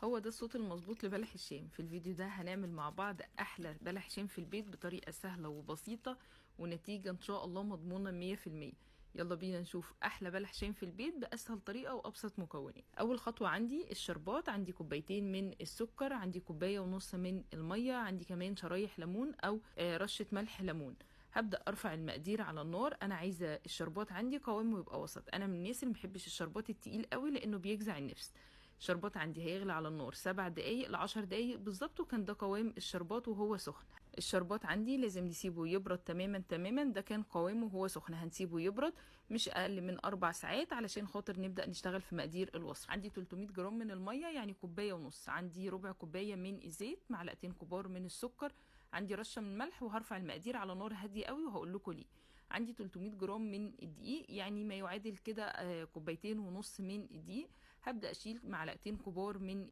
هو ده الصوت المظبوط لبلح الشام. في الفيديو ده هنعمل مع بعض احلى بلح شام في البيت بطريقة سهلة وبسيطة، ونتيجة ان شاء الله مضمونة 100%. يلا بينا نشوف احلى بلح شام في البيت باسهل طريقة وابسط مكونات. اول خطوة عندي الشربات، عندي كوبايتين من السكر، عندي كوباية ونص من المية، عندي كمان شرايح ليمون او رشة ملح ليمون. هبدا ارفع المقادير على النار. انا عايزه الشربات عندي قوامه يبقى وسط، انا من الناس اللي محبش الشربات التقيل قوي لانه بيجزع النفس. الشربات عندي هيغلي على النار 7 دقايق ل 10 دقايق بالظبط، وكان ده قوام الشربات وهو سخن. الشربات عندي لازم نسيبه يبرد تماما، ده كان قوامه وهو سخن. هنسيبه يبرد مش اقل من 4 ساعات علشان خاطر نبدا نشتغل في مقادير الوصفه. عندي 300 جرام من الميه يعني كوبايه ونص، عندي ربع كوبايه من الزيت، معلقتين كبار من السكر، عندي رشه من الملح، وهرفع المقادير على نار هاديه قوي وهقول لكم ليه. عندي 300 جرام من الدقيق يعني ما يعادل كده كوبايتين ونص من الدقيق. هبدا اشيل معلقتين كبار من